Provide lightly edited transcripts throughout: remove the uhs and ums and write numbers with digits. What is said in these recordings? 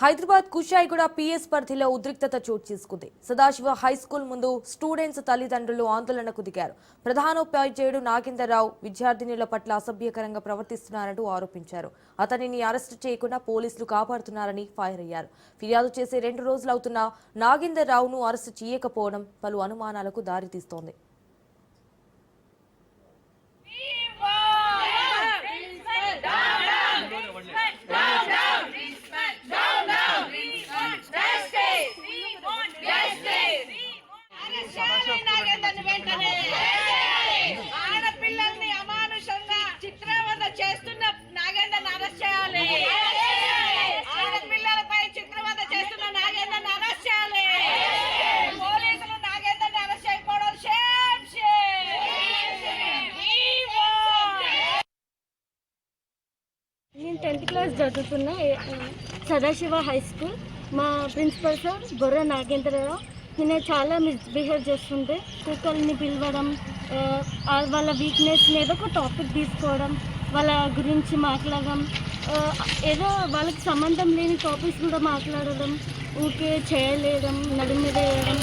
Hyderabad Kushaiguda PS పరిధిలో ఉద్రిక్తత చోటు చేసుకుంది. సదాశివ హైస్కూల్ ముందు స్టూడెంట్స్ తల్లిదండ్రులు ఆందోళనకు దిగారు. ప్రధానోపాధ్యాయుడు నాగేందర్రావు విద్యార్థినుల పట్ల అసభ్యకరంగా ప్రవర్తిస్తున్నారంటూ ఆరోపించారు. అతనిని అరెస్టు చేయకుండా పోలీసులు కాపాడుతున్నారని ఫైర్ అయ్యారు. ఫిర్యాదు చేసే 2 రోజులవుతున్నా నాగేందర్రావును అరెస్టు చేయకపోవడం పలు అనుమానాలకు దారితీస్తోంది. ఆడపిల్లల్ని అమానుషంగా చిత్రవద చేస్తున్న నాగేందర్ని అరెస్ట్ చేయాలి. ఆడపిల్లలపై చిత్రవద చేస్తున్న నాగేందర్ని అరెస్ట్ చేయాలి. పోలీసులు నాగేందర్ని అరెస్ట్ చేయకపోవడం షేమ్ నేను 10th క్లాస్ చదువుతున్నా సదాశివ హై స్కూల్. మా ప్రిన్సిపల్ సార్ బొర్ర నాగేంద్రరావు నేను చాలా మిస్బిహేవ్ చేస్తుంటే కుక్కల్ని పిలవడం, వాళ్ళ వీక్నెస్ ఏదో ఒక టాపిక్ తీసుకోవడం, వాళ్ళ గురించి మాట్లాడడం, ఏదో వాళ్ళకి సంబంధం లేని టాపిక్స్ కూడా మాట్లాడడం, ఊకే చేయలేడం, నడుము మీద వేయడం.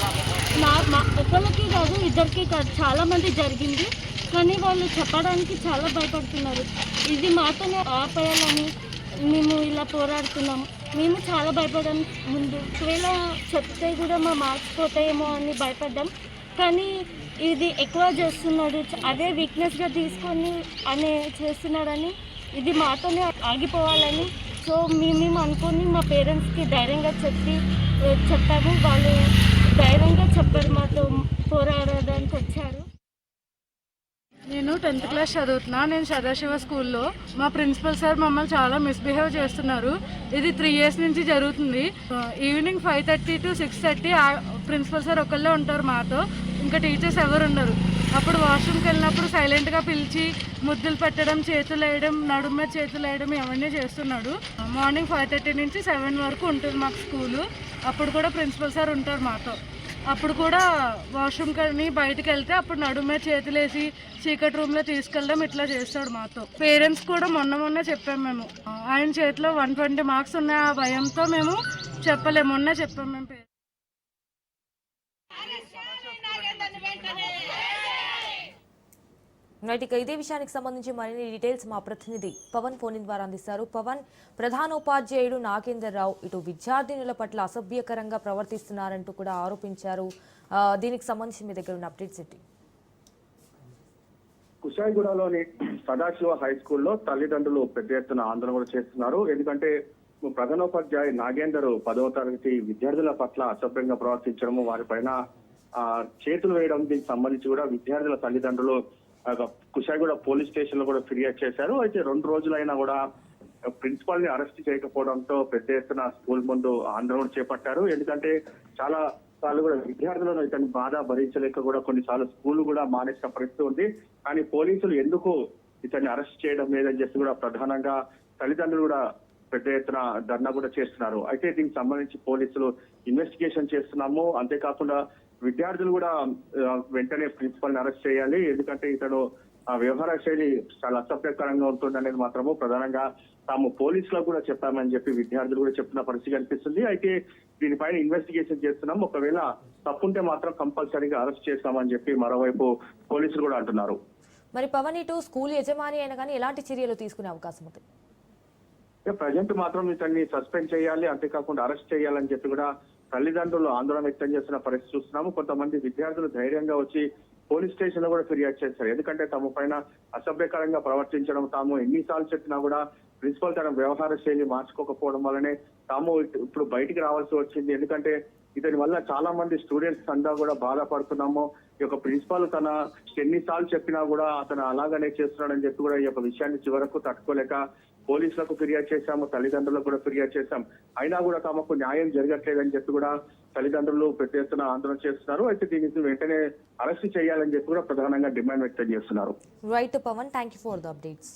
ఒకరికి కాదు, ఇద్దరికి కాదు, చాలామంది జరిగింది. కానీ వాళ్ళు చెప్పడానికి చాలా భయపడుతున్నారు. ఇది మాతోనే ఆపేయాలని మేము ఇలా పోరాడుతున్నాము. మేము చాలా భయపడ్డాం. ముందు ఒకవేళ చెప్తే కూడా మా మార్క్స్ పోతాయేమో అని భయపడ్డాం. కానీ ఇది ఎక్కువ చేస్తున్నాడు, అదే వీక్నెస్గా తీసుకొని చేస్తున్నాడని, ఇది మాతోనే ఆగిపోవాలని సో మేము అనుకొని మా పేరెంట్స్కి ధైర్యంగా చెప్పాము. వాళ్ళు ధైర్యంగా చెప్పారు, మాతో పోరాడడానికి వచ్చారు. నేను 10th క్లాస్ చదువుతున్నా. నేను సదాశివ స్కూల్లో. మా ప్రిన్సిపల్ సార్ మమ్మల్ని చాలా మిస్బిహేవ్ చేస్తున్నారు. ఇది 3 years నుంచి జరుగుతుంది. ఈవినింగ్ 5:30 to 6:30 ప్రిన్సిపల్ సార్ ఒకళ్ళే ఉంటారు మాతో, ఇంకా టీచర్స్ ఎవరు ఉండరు. అప్పుడు వాష్రూమ్కి వెళ్ళినప్పుడు సైలెంట్గా పిలిచి ముద్దులు పెట్టడం, చేతులు వేయడం, నడుము మీద చేతులు వేయడం ఇవన్నీ చేస్తున్నాడు. మార్నింగ్ 5:30 నుంచి 7 వరకు ఉంటుంది మాకు స్కూలు. అప్పుడు కూడా ప్రిన్సిపల్ సార్ ఉంటారు మాతో. అప్పుడు కూడా వాష్రూమ్ కానీ బయటకు వెళ్తే అప్పుడు నడుమే చేతులేసి చీకటి రూమ్లో తీసుకెళ్ళడం ఇట్లా చేస్తాడు మాతో. పేరెంట్స్ కూడా మొన్న చెప్పాము మేము. ఆయన చేతిలో 120 మార్క్స్ ఉన్న ఆ భయంతో మేము చెప్పలేము. మొన్న చెప్పాము మేము. ఇదే విషయానికి సంబంధించి మరిన్ని డీటెయిల్స్ మా ప్రతినిధి పవన్ ఫోన్ ద్వారా అందిస్తారు. పవన్, ప్రధానోపాధ్యాయుడు నాగేందర్రావు ఇటు విద్యార్థినుల పట్ల అసభ్యకరంగా ప్రవర్తిస్తున్నారంటూ కూడా ఆరోపించారు. దీనికి సంబంధించి మీ దగ్గర ఉన్న అప్డేట్స్ ఏంటి? కుషాయిగూడలోని సదాశివ హై స్కూల్లో తల్లిదండ్రులు పెద్ద ఎత్తున ఆందోళన కూడా చేస్తున్నారు. ఎందుకంటే ప్రధానోపాధ్యాయు నాగేందర్ 10వ తరగతి విద్యార్థుల పట్ల అసభ్యంగా ప్రవర్తించడము, వారిపైన చేతులు వేయడం, దీనికి సంబంధించి కూడా విద్యార్థుల తల్లిదండ్రులు కుషాయిగూడ పోలీస్ స్టేషన్ లో కూడా ఫిర్యాదు చేశారు. అయితే 2 రోజులైనా కూడా ప్రిన్సిపాల్ ని అరెస్ట్ చేయకపోవడంతో పెద్ద ఎత్తున స్కూల్ ముందు ఆందోళన చేపట్టారు. ఎందుకంటే చాలా సార్లు కూడా విద్యార్థులను ఇతని బాధ భరించలేక కూడా కొన్నిసార్లు స్కూల్ కూడా మానేసిన పరిస్థితి ఉంది. కానీ పోలీసులు ఎందుకు ఇతన్ని అరెస్ట్ చేయడం లేదని చెప్పి కూడా ప్రధానంగా తల్లిదండ్రులు కూడా పెద్ద ఎత్తున ధర్నా కూడా చేస్తున్నారు. అయితే దీనికి సంబంధించి పోలీసులు ఇన్వెస్టిగేషన్ చేస్తున్నాము. అంతేకాకుండా విద్యార్థులు కూడా వెంటనే ప్రిన్సిపల్ ని అరెస్ట్ చేయాలి. ఎందుకంటే ఇతను వ్యవహార శైలి చాలా అసభ్యకరంగా ఉంటుంది అనేది మాత్రము ప్రధానంగా తాము పోలీసులకు కూడా చెప్పామని చెప్పి విద్యార్థులు కూడా చెప్తున్న పరిస్థితి కనిపిస్తుంది. అయితే దీనిపైన ఇన్వెస్టిగేషన్ చేస్తున్నాం, ఒకవేళ తప్పుంటే మాత్రం కంపల్సరీగా అరెస్ట్ చేస్తామని చెప్పి మరోవైపు పోలీసులు కూడా అంటున్నారు. మరి పవన్, ఇటు స్కూల్ యజమాని అయినా కానీ ఎలాంటి చర్యలు తీసుకునే అవకాశం ఉంది? ప్రజెంట్ మాత్రం ఇతన్ని సస్పెండ్ చేయాలి, అంతేకాకుండా అరెస్ట్ చేయాలని చెప్పి కూడా తల్లిదండ్రులు ఆందోళన వ్యక్తం చేస్తున్న పరిస్థితి చూస్తున్నాము. కొంతమంది విద్యార్థులు ధైర్యంగా వచ్చి పోలీస్ స్టేషన్ లో కూడా ఫిర్యాదు చేశారు. ఎందుకంటే తమ పైన అసభ్యకరంగా ప్రవర్తించడం, తాము ఎన్నిసార్లు చెప్పినా కూడా ప్రిన్సిపల్ తన వ్యవహార శైలి మార్చుకోకపోవడం వల్లనే తాము ఇప్పుడు బయటికి రావాల్సి వచ్చింది. ఎందుకంటే ఇతని వల్ల చాలా మంది స్టూడెంట్స్ అంతా కూడా బాధపడుతున్నాము. ఈ యొక్క ప్రిన్సిపాల్ తన ఎన్నిసార్లు చెప్పినా కూడా అతను అలాగనే చేస్తున్నాడని చెప్పి కూడా ఈ యొక్క విషయాన్ని చివరకు తట్టుకోలేక పోలీసులకు ఫిర్యాదు చేశాము, తల్లిదండ్రులకు కూడా ఫిర్యాదు చేశాం. అయినా కూడా తమకు న్యాయం జరగట్లేదని చెప్పి కూడా తల్లిదండ్రులు పెద్ద ఎత్తున ఆందోళన చేస్తున్నారు. అయితే దీనికి వెంటనే అరెస్ట్ చేయాలని చెప్పి కూడా ప్రధానంగా డిమాండ్ వ్యక్తం చేస్తున్నారు. Right Pawan, thank you for the updates.